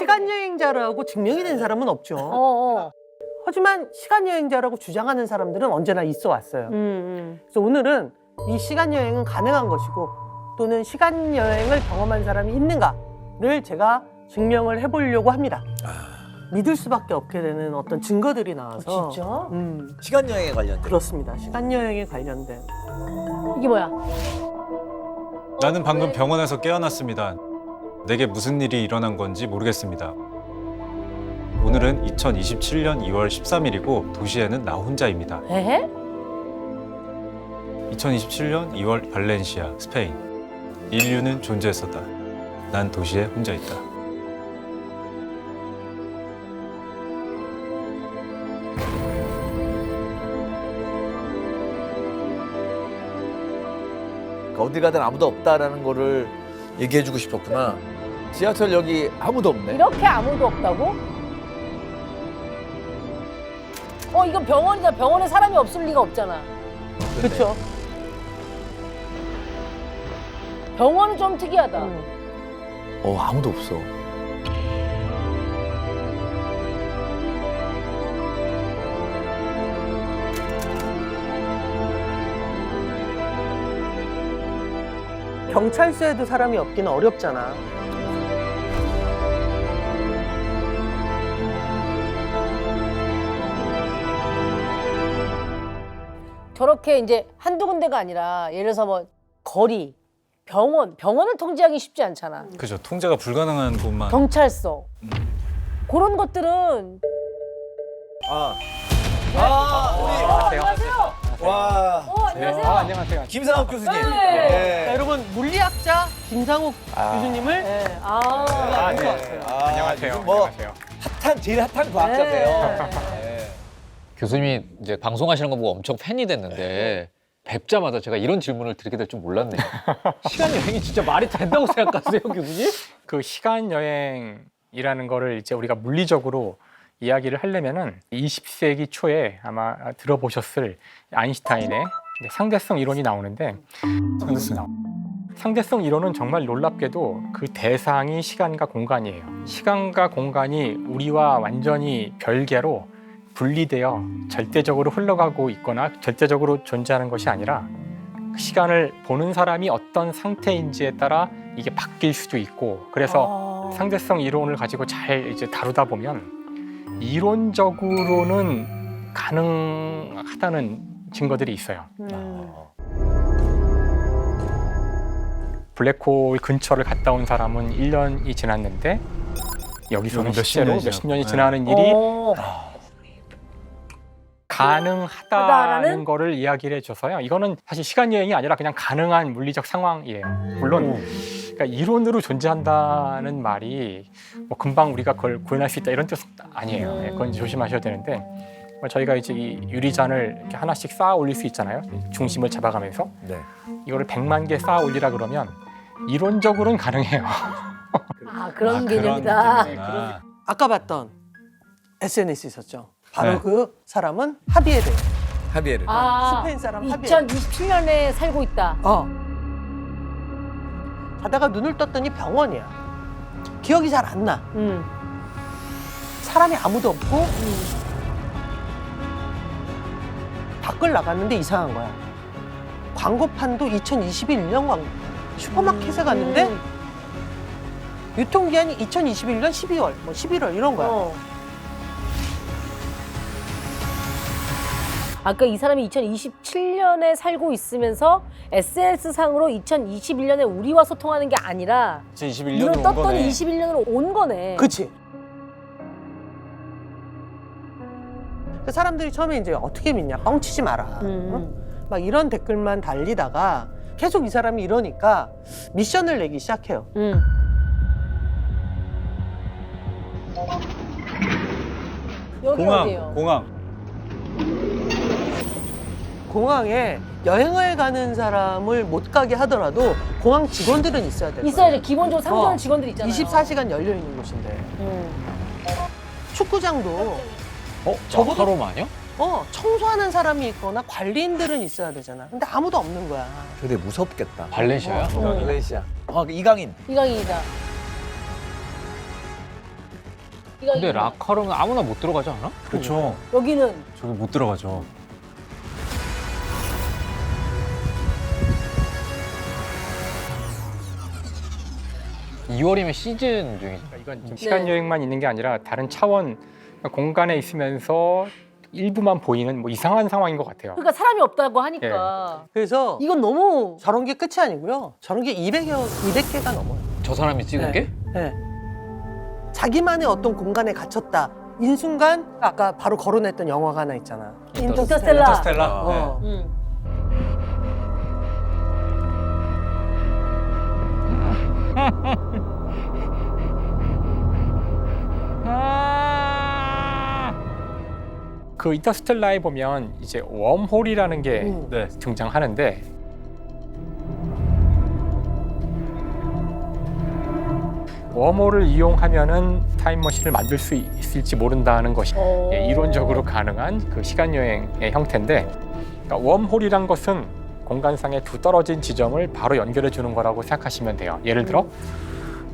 시간 여행자라고 증명이 된 사람은 없죠. 어. 하지만 시간 여행자라고 주장하는 사람들은 언제나 있어 왔어요. 그래서 오늘은 이 시간 여행은 가능한 것이고 또는 시간 여행을 경험한 사람이 있는가를 제가 증명을 해보려고 합니다. 믿을 수밖에 없게 되는 어떤 증거들이 나와서. 진짜? 시간 여행에 관련된. 그렇습니다. 시간 여행에 관련된. 이게 뭐야? 나는 방금 병원에서 깨어났습니다. 내게 무슨 일이 일어난 건지 모르겠습니다. 오늘은 2027년 2월 13일이고 도시에는 나 혼자입니다. 에? 2027년 2월 발렌시아, 스페인. 인류는 존재했었다. 난 도시에 혼자 있다. 어디 가든 아무도 없다라는 거를 얘기해주고 싶었구나. 지하철 여기 아무도 없네. 이렇게 아무도 없다고? 이건 병원이다. 병원에 사람이 없을 리가 없잖아. 그렇죠. 병원은 좀 특이하다. 아무도 없어. 경찰서에도 사람이 없기는 어렵잖아. 저렇게 이제 한두 군데가 아니라 예를 들어서 뭐 거리, 병원을 통제하기 쉽지 않잖아. 그죠. 통제가 불가능한 곳만. 경찰서. 그런 것들은 안녕하세요. 와. 안녕하세요. 안녕하세요. 김상욱 교수님. 네. 자, 여러분 물리학자 김상욱 교수님을 네. 네. 안녕하세요. 요즘 뭐 안녕하세요. 제일 핫한 과학자세요. 네. 교수님이 이제 방송하시는 거 보고 엄청 팬이 됐는데 뵙자마자 제가 이런 질문을 드리게 될 줄 몰랐네요. 시간 여행이 진짜 말이 된다고 생각하세요, 교수님? 그 시간 여행이라는 거를 이제 우리가 물리적으로 이야기를 하려면은 20세기 초에 아마 들어보셨을 아인슈타인의 이제 상대성 이론이 나오는데 상대성 이론은 정말 놀랍게도 그 대상이 시간과 공간이에요. 시간과 공간이 우리와 완전히 별개로 분리되어 절대적으로 흘러가고 있거나 절대적으로 존재하는 것이 아니라 시간을 보는 사람이 어떤 상태인지에 따라 이게 바뀔 수도 있고 그래서 상대성 이론을 가지고 잘 이제 다루다 보면 이론적으로는 가능하다는 증거들이 있어요. 블랙홀 근처를 갔다 온 사람은 1년이 지났는데 여기서는 실제로 몇십 년이 지나는 일이 가능하다는 거를 이야기를 해줘서요. 이거는 사실 시간 여행이 아니라 그냥 가능한 물리적 상황이에요. 물론 그러니까 이론으로 존재한다는 말이 뭐 금방 우리가 그걸 구현할 수 있다 이런 뜻은 아니에요. 그건 조심하셔야 되는데 저희가 이제 이 유리잔을 이렇게 하나씩 쌓아 올릴 수 있잖아요. 중심을 잡아가면서 네. 이거를 100만 개 쌓아 올리라 그러면 이론적으로는 가능해요. 그런 그런 개념이다. 느낌이구나. 아까 봤던 SNS 있었죠. 바로 네. 그 사람은 하비에르. 하비에르. 스페인 사람 하비에르. 2027년에 살고 있다. 자다가 눈을 떴더니 병원이야. 기억이 잘 안 나. 음. 사람이 아무도 없고 밖을 나갔는데 이상한 거야. 광고판도 2021년 광고. 슈퍼마켓에 갔는데 유통기한이 2021년 12월, 뭐 11월 이런 거야. 아까 이 사람이 2027년에 살고 있으면서 SNS상으로 2021년에 우리와 소통하는 게 아니라 2021년으로 눈을 온 떴더니 거네. 21년으로 온 거네. 그치? 그 사람들이 처음에 이제 어떻게 믿냐, 뻥치지 마라. 막 이런 댓글만 달리다가 계속 이 사람이 이러니까 미션을 내기 시작해요. 여기 어디예요? 공항. 공항에 여행을 가는 사람을 못 가게 하더라도 공항 직원들은 있어야 돼요. 있어야죠. 기본적으로 상주하는 직원들 있잖아요. 24시간 열려 있는 곳인데. 축구장도 마카로마요? 청소하는 사람이 있거나 관리인들은 있어야 되잖아. 근데 아무도 없는 거야. 되게 무섭겠다. 발렌시아야? 발렌시아. 이강인. 이강인이다. 근데 라카롱은 아무나 못 들어가지 않아? 그렇죠. 여기는 저기 못 들어가죠. 이 2월이면 시즌 중이죠. 이건 지금 시간 여행만 있는 게 아니라 다른 차원 공간에 있으면서 일부만 보이는 뭐 이상한 상황인 것 같아요. 그러니까 사람이 없다고 하니까 그래서 이건 너무 저런 게 끝이 아니고요. 저런 게 200개가 넘어요. 저 사람이 찍은 게? 네. 자기만의 어떤 공간에 갇혔다. 인순간 아까 바로 거론했던 영화가 하나 있잖아. 인터스텔라. 인터스텔라. 어. 그 인터스텔라에 보면 이제 웜홀이라는 게 네. 등장하는데 웜홀을 이용하면은 타임머신을 만들 수 있을지 모른다는 것이 이론적으로 가능한 그 시간 여행의 형태인데, 그러니까 웜홀이란 것은 공간상의 두 떨어진 지점을 바로 연결해 주는 거라고 생각하시면 돼요. 예를 들어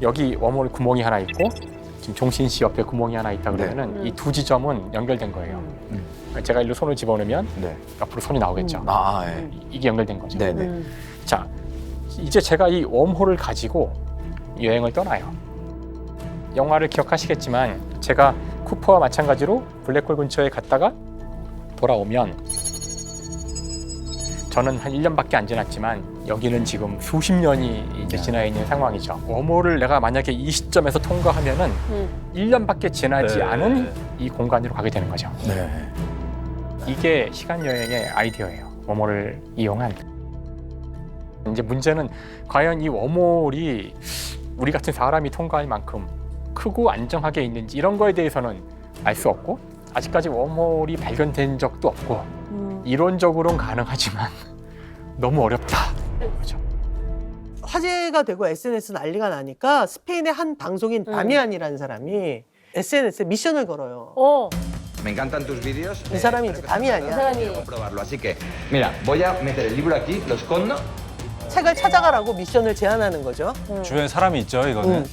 여기 웜홀 구멍이 하나 있고 지금 종신 씨 옆에 구멍이 하나 있다 그러면은 이 두 지점은 연결된 거예요. 그러니까 제가 일로 손을 집어넣으면 네. 앞으로 손이 나오겠죠. 아, 예. 이게 연결된 거죠. 네네. 자, 이제 제가 이 웜홀을 가지고 여행을 떠나요. 영화를 기억하시겠지만 제가 쿠퍼와 마찬가지로 블랙홀 근처에 갔다가 돌아오면 저는 한 1년밖에 안 지났지만 여기는 지금 수십 년이 이제 지나 있는 상황이죠. 웜홀을 내가 만약에 이 시점에서 통과하면은 1년밖에 지나지 네. 않은 이 공간으로 가게 되는 거죠. 네. 이게 시간 여행의 아이디어예요. 웜홀을 이용한. 이제 문제는 과연 이 웜홀이 우리 같은 사람이 통과할 만큼 크고 안정하게 있는지 이런 거에 대해서는 알 수 없고 아직까지 웜홀이 발견된 적도 없고 이론적으로는 가능하지만 너무 어렵다. 그렇죠. 화제가 되고 SNS 난리가 나니까 스페인의 한 방송인 다미안이라는 사람이 SNS에 미션을 걸어요. Me encantan tus vídeos. 이 사람이 이제 다미안이야. 사람이 Comprobarlo. Así que, mira, voy a meter el libro aquí, lo escondo. 책을 찾아가라고 미션을 제안하는 거죠. 주변에 사람이 있죠, 이거는.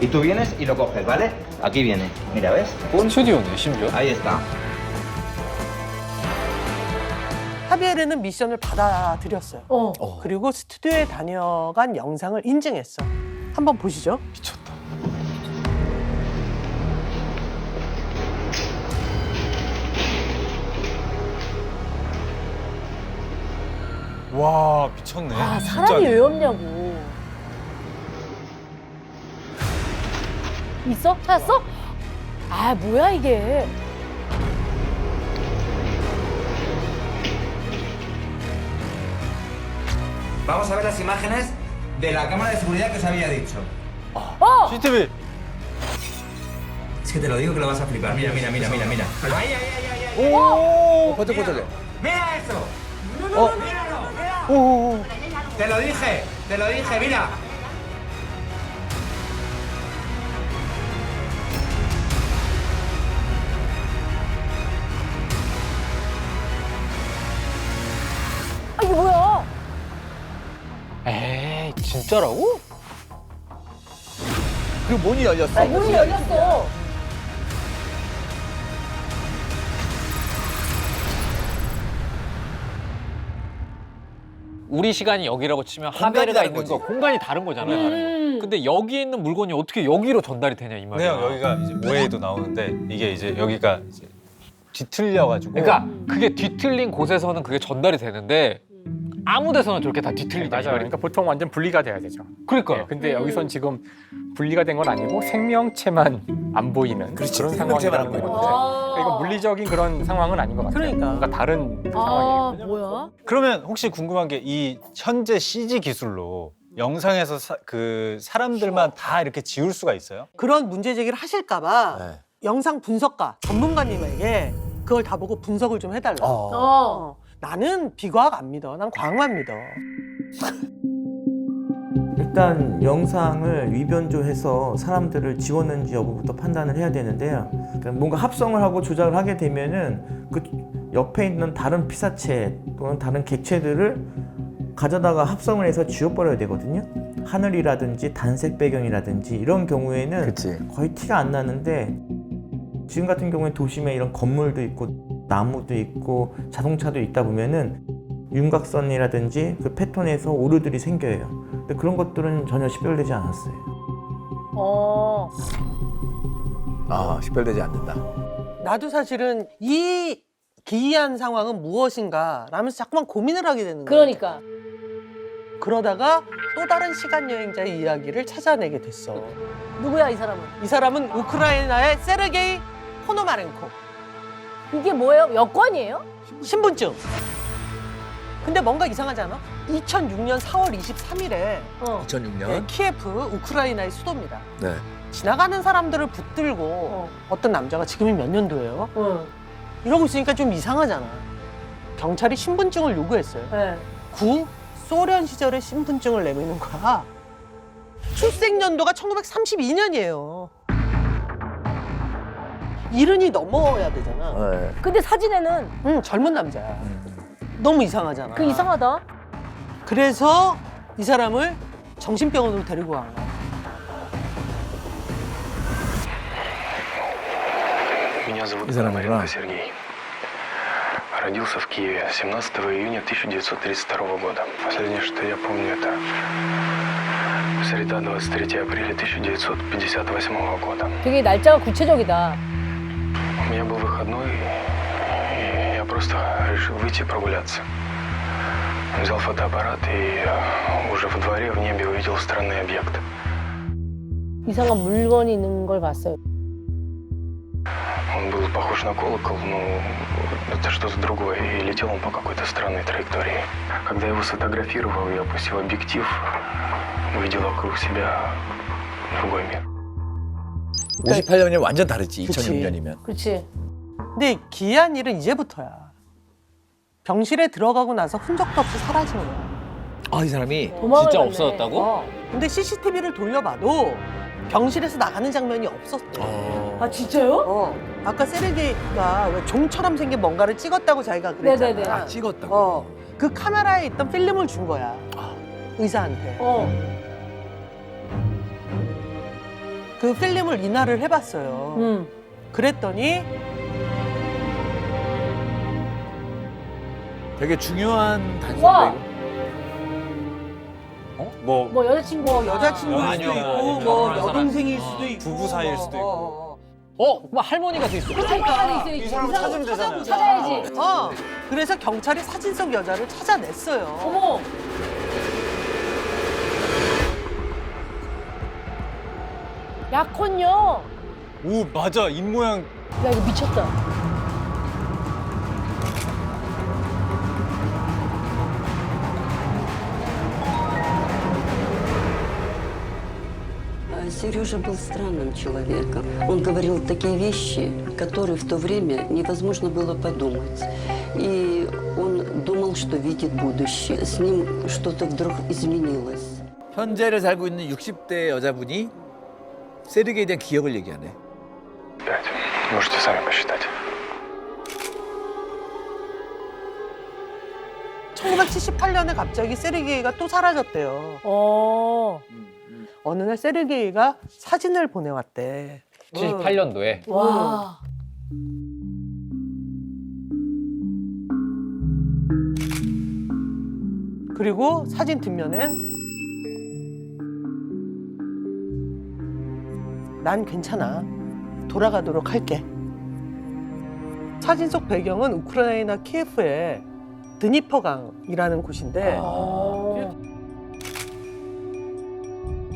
Y tú vienes y lo coges, ¿vale? Aquí viene. Mira, ¿ves? Pum. 스튜디오네, 심지어. Ahí está. 하비에르는 미션을 받아들였어요. 그리고 스튜디오에 다녀간 영상을 인증했어. 한번 보시죠. 미쳤다. 와, 미쳤네. 아 진짜. 사람이 왜 없냐고. 있어? 찾았어? 아 뭐야 이게. Vamos a ver las imágenes de la cámara de seguridad que os había dicho. CCTV. Es que te lo digo que lo vas a flipar. Mira, mira, mira, mira, mira. Pero ahí, ahí, ahí, ahí, ahí. 번쩍번쩍해. ¡Mira eso! ¡Míralo! ¡Mira! Te lo dije, mira. 아 이게 뭐야? 에이, 진짜라고? 그 문이 열렸어. 문이 열렸어. 우리 시간이 여기라고 치면 공간이 하베르가 다른 있는 거지. 거 공간이 다른 거잖아요. 근데 여기 있는 물건이 어떻게 여기로 전달이 되냐 이 말이야. 그냥 여기가 이제 오해도 나오는데 이게 이제 여기가 이제 뒤틀려가지고. 그러니까 그게 뒤틀린 곳에서는 그게 전달이 되는데 아무 데서나 저렇게 다 뒤틀리게. 맞아요. 그러니까 보통 완전 분리가 돼야 되죠. 그러니까. 네, 근데 여기선 지금 분리가 된 건 아니고 생명체만 안 보이는 그렇지, 그런 생명체만 상황이라는 안 보이는 건데 그러니까 이건 물리적인 그런 상황은 아닌 것 같아요. 그러니까. 뭔가 다른 아 상황이에요. 뭐야? 그러면 혹시 궁금한 게 이 현재 CG 기술로 영상에서 그 사람들만 다 이렇게 지울 수가 있어요? 그런 문제 제기를 하실까봐 네. 영상 분석가 전문가님에게 그걸 다 보고 분석을 좀 해달라. 나는 비과학 안 믿어. 난 과학만 믿어. 일단 영상을 위변조해서 사람들을 지웠는지 여부부터 판단을 해야 되는데요. 그러니까 뭔가 합성을 하고 조작을 하게 되면은 그 옆에 있는 다른 피사체 또는 다른 객체들을 가져다가 합성을 해서 지워버려야 되거든요. 하늘이라든지 단색 배경이라든지 이런 경우에는 그치. 거의 티가 안 나는데 지금 같은 경우에 도심에 이런 건물도 있고 나무도 있고 자동차도 있다 보면은 윤곽선이라든지 그 패턴에서 오류들이 생겨요. 근데 그런 것들은 전혀 식별되지 않았어요. 어. 아, 식별되지 않는다. 나도 사실은 이 기이한 상황은 무엇인가 라면서 자꾸만 고민을 하게 되는 거예요. 그러니까. 그러다가 또 다른 시간 여행자의 이야기를 찾아내게 됐어. 누구야 이 사람은? 이 사람은 우크라이나의 세르게이 포노마렌코. 이게 뭐예요? 여권이에요? 신분증. 근데 뭔가 이상하지 않아? 2006년 4월 23일에 2006년. 키예프, 우크라이나의 수도입니다. 네. 지나가는 사람들을 붙들고 어떤 남자가 지금이 몇 년도예요? 이러고 있으니까 좀 이상하잖아. 경찰이 신분증을 요구했어요. 네. 구 소련 시절의 신분증을 내미는 거야. 출생 연도가 1932년이에요. 이른이 넘어야 되잖아. 네. 근데 사진에는 응, 젊은 남자야. 너무 이상하잖아. 그 이상하다. 그래서 이 사람을 정신병원으로 데리고 간 거야. Меня зовут 이 사람이구나. Пономаренко Сергей. Родился в Киеве 17 июня 1932 года. Последнее, что я помню, это среда 23 апреля 1958 года. 되게 날짜가 구체적이다. У меня был выходной, и я просто решил выйти прогуляться. Взял фотоаппарат и уже во дворе в небе увидел странный объект. 이상한 물건이 있는 걸 봤어요. Он был похож на колокол, но это что-то другое, и летел он по какой-то странной траектории. Когда я его сфотографировал и опустил объектив, увидел вокруг себя другой мир. 58년이면 완전 다르지. 그치. 2006년이면. 그렇지. 근데 기이한 일은 이제부터야. 병실에 들어가고 나서 흔적도 없이 사라진 거야. 아, 이 사람이 도망을 진짜 갔네. 없어졌다고? 근데 CCTV를 돌려봐도 병실에서 나가는 장면이 없었대. 아 진짜요? 아까 세르게이가 왜 종처럼 생긴 뭔가를 찍었다고 자기가 그랬잖아. 네네네. 딱 찍었다고. 그 카메라에 있던 필름을 준 거야. 의사한테. 그 필름을 인화를 해봤어요. 그랬더니 되게 중요한 와! 단서인데 뭐 뭐 여자친구 여자친구일 아니요, 수도 있고 아니요. 뭐 아니요. 여동생일 수도 있고 부부 사이일 수도 있고. 뭐 할머니가 돼 있어. 그러니까 이 사람 찾으면 되잖아요. 찾아야지. 그래서 경찰이 사진 속 여자를 찾아냈어요. 어머. 약혼요. 오 맞아 입 모양. 야 이거 미쳤다. Сережа был странным человеком. Он говорил такие вещи, которые в то время невозможно было подумать. И он думал, что видит будущее. С ним что-то вдруг изменилось. 현재를 살고 있는 60대 여자분이 세르게이에 대한 기억을 얘기하네. 5. Можете сами посчитать. 1978년에 갑자기 세르게이가 또 사라졌대요. 어. 어느 날 세르게이가 사진을 보내왔대. 78년도에. 와. 그리고 사진 뒷면엔 난 괜찮아. 돌아가도록 할게. 사진 속 배경은 우크라이나 키예프의 드니퍼강이라는 곳인데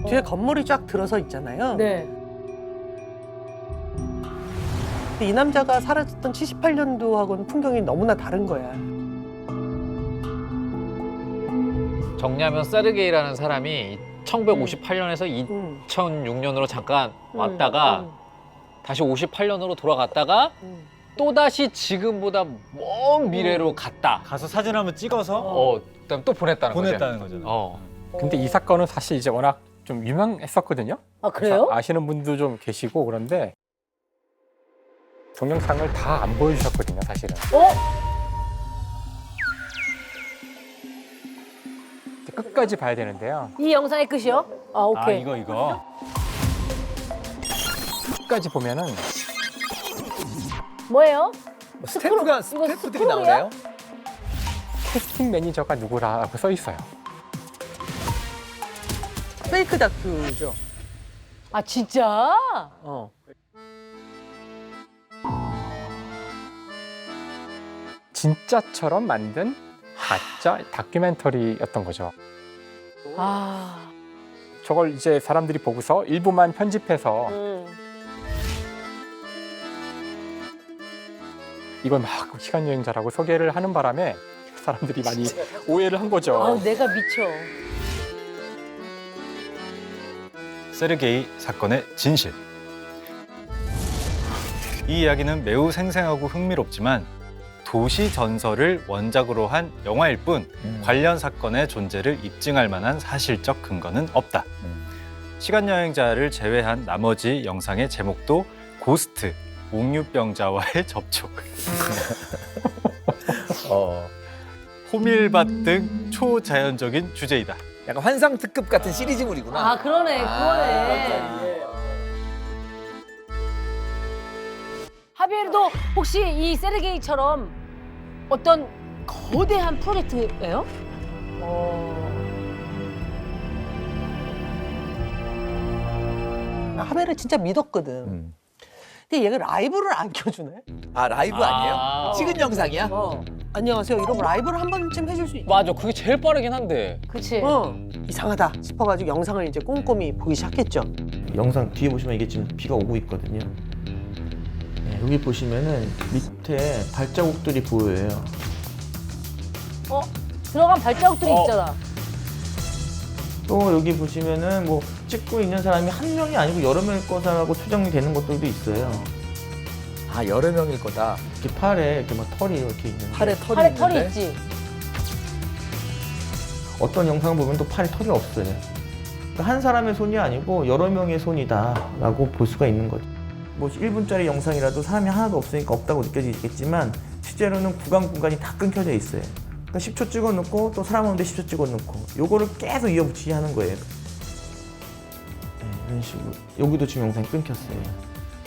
뒤에 건물이 쫙 들어서 있잖아요. 네. 근데 이 남자가 사라졌던 78년도하고는 풍경이 너무나 다른 거야. 정리하면 세르게이라는 사람이 1958년에서 2006년으로 잠깐 왔다가 다시 58년으로 돌아갔다가 또다시 지금보다 먼 미래로 갔다. 가서 사진 한번 찍어서 그다음 또 보냈다는 보냈다는 거죠. 거잖아. 근데 이 사건은 사실 이제 워낙 좀 유명했었거든요. 아 그래요? 아시는 분도 좀 계시고 그런데 동영상을 다 안 보여주셨거든요, 사실은. 끝까지 봐야 되는데요. 이 영상의 끝이요? 아, 아 오케이. 이거. 끝까지 보면은 뭐예요? 스태프가 이거 스태프들이 스크롤이야? 나오나요? 캐스팅 매니저가 누구라고 써 있어요. 페이크 다큐죠. 아, 진짜? 어. 진짜처럼 만든 가짜 다큐멘터리였던 거죠. 아. 저걸 이제 사람들이 보고서 일부만 편집해서 이걸 막 시간여행자라고 소개를 하는 바람에 사람들이 많이 오해를 한 거죠. 아, 내가 미쳐. 세르게이 사건의 진실. 이 이야기는 매우 생생하고 흥미롭지만 도시 전설을 원작으로 한 영화일 뿐 관련 사건의 존재를 입증할 만한 사실적 근거는 없다. 시간여행자를 제외한 나머지 영상의 제목도 고스트, 옥류병자와의 접촉, 호밀밭 등 초자연적인 주제이다. 약간 환상 특급 같은 시리즈물이구나. 아, 그러네. 그러네. 하비에르도 혹시 이 세르게이처럼 어떤 거대한 프로젝트예요? 하베를 진짜 믿었거든. 근데 얘가 라이브를 안 켜주네. 아 라이브 아니에요? 찍은 영상이야? 안녕하세요. 이러면 라이브를 한 번쯤 해줄 수 있지. 맞아, 그게 제일 빠르긴 한데. 그치? 이상하다 싶어가지고 영상을 이제 꼼꼼히 보기 시작했죠. 영상 뒤에 보시면 이게 지금 비가 오고 있거든요. 네, 여기 보시면은 밑에 발자국들이 보여요. 들어간 발자국들이 있잖아. 또 여기 보시면은 뭐 찍고 있는 사람이 한 명이 아니고 여러 명일 거라고 추정이 되는 것들도 있어요. 아 여러 명일 거다. 이렇게 팔에 이렇게 막 털이 이렇게 있는데 팔에 털이 팔에 있는데. 털이 있지. 어떤 영상을 보면 또 팔에 털이 없어요. 그러니까 한 사람의 손이 아니고 여러 명의 손이다라고 볼 수가 있는 거죠. 뭐 1분짜리 영상이라도 사람이 하나도 없으니까 없다고 느껴지겠지만 실제로는 구간이 다 끊겨져 있어요. 그러니까 10초 찍어놓고 또 사람 오는데 10초 찍어놓고 요거를 계속 이어붙이기 하는 거예요. 네, 이런 식으로. 여기도 지금 영상이 끊겼어요.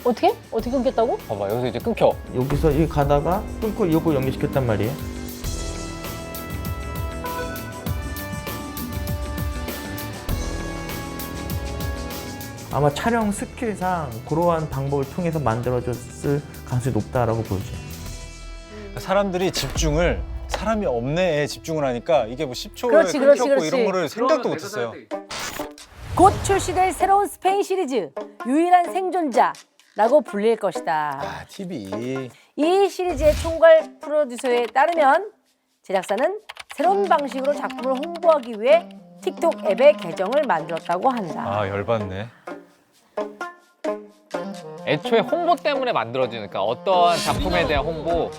어떻게? 어떻게 끊겼다고? 봐봐, 여기서 이제 끊겨. 여기서 이 가다가 끊고 이거 연결시켰단 말이에요. 아마 촬영 스킬상 그러한 방법을 통해서 만들어졌을 가능성이 높다라고 보여져요. 사람들이 집중을 사람이 없네에 집중을 하니까 이게 뭐 10초에 그렇지, 그렇지, 끊겼고 그렇지. 이런 거를 생각도 못했어요. 곧 출시될 새로운 스페인 시리즈 유일한 생존자라고 불릴 것이다. 아 TV. 이 시리즈의 총괄 프로듀서에 따르면 제작사는 새로운 방식으로 작품을 홍보하기 위해 틱톡 앱의 계정을 만들었다고 한다. 아 열받네. 애초에 홍보 때문에 만들어지니까 어떠한 작품에 대한 홍보.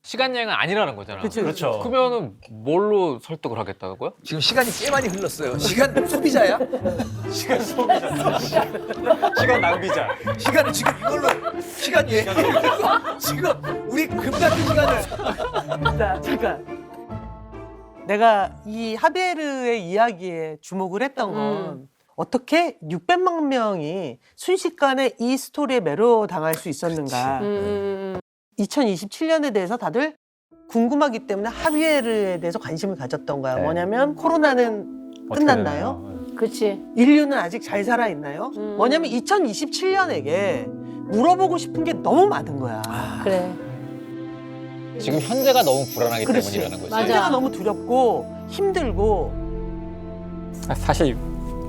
시간여행은 아니라는 거잖아. 그치, 그렇죠. 그러면은 뭘로 설득을 하겠다고요? 지금 시간이 꽤 많이 흘렀어요. 시간 소비자야? 시간 낭비자. 시간을 지금 이걸로 시간 예. 지금 우리 금 같은 시간을. 자, 잠깐. 내가 이 하베르의 이야기에 주목을 했던 건 어떻게 600만 명이 순식간에 이 스토리에 매료당할 수 있었는가. 2027년에 대해서 다들 궁금하기 때문에 하비에르에 대해서 관심을 가졌던 거야. 네. 뭐냐면 코로나는 어떻게 끝났나요? 되나요? 그렇지. 인류는 아직 잘 살아있나요? 뭐냐면 2027년에게 물어보고 싶은 게 너무 많은 거야. 그래. 지금 현재가 너무 불안하기 그렇지. 때문이라는 거지. 맞아. 현재가 너무 두렵고 힘들고. 사실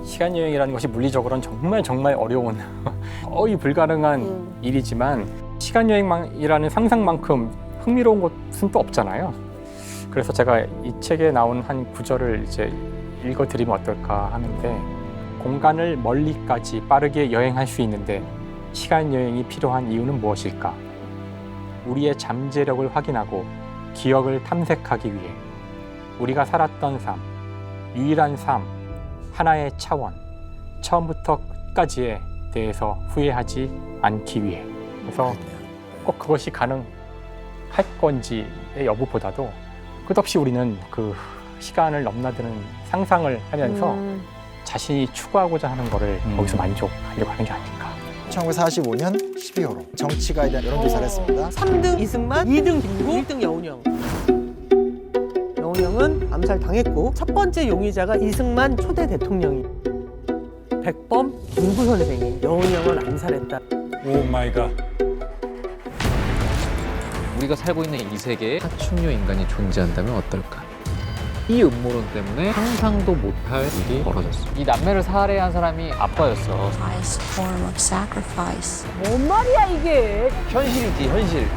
시간여행이라는 것이 물리적으로는 정말 어려운 거의 불가능한 일이지만 시간여행이라는 상상만큼 흥미로운 것은 또 없잖아요. 그래서 제가 이 책에 나온 한 구절을 이제 읽어드리면 어떨까 하는데, 공간을 멀리까지 빠르게 여행할 수 있는데 시간여행이 필요한 이유는 무엇일까? 우리의 잠재력을 확인하고 기억을 탐색하기 위해, 우리가 살았던 삶, 유일한 삶, 하나의 차원, 처음부터 끝까지에 대해서 후회하지 않기 위해. 그래서 꼭 그것이 가능할 건지의 여부보다도 끝없이 우리는 그 시간을 넘나드는 상상을 하면서 자신이 추구하고자 하는 거를 거기서 만족하려고 하는 게 아닐까. 1945년 12호로 정치가에 대한 여론조사를 했습니다. 3등 이승만, 2등 김구, 1등 여운형. 여운형은 암살 당했고 첫 번째 용의자가 이승만 초대 대통령이. 백범 김구 선생이 여운형을 암살했다. 오 마이 갓. 우리가 살고 있는 이 세계에 파충류 인간이 존재한다면 어떨까? 이 음모론 때문에 상상도 못할 일이 벌어졌어. 이 남매를 살해한 사람이 아빠였어. 뭔 말이야 이게? 현실이지 현실.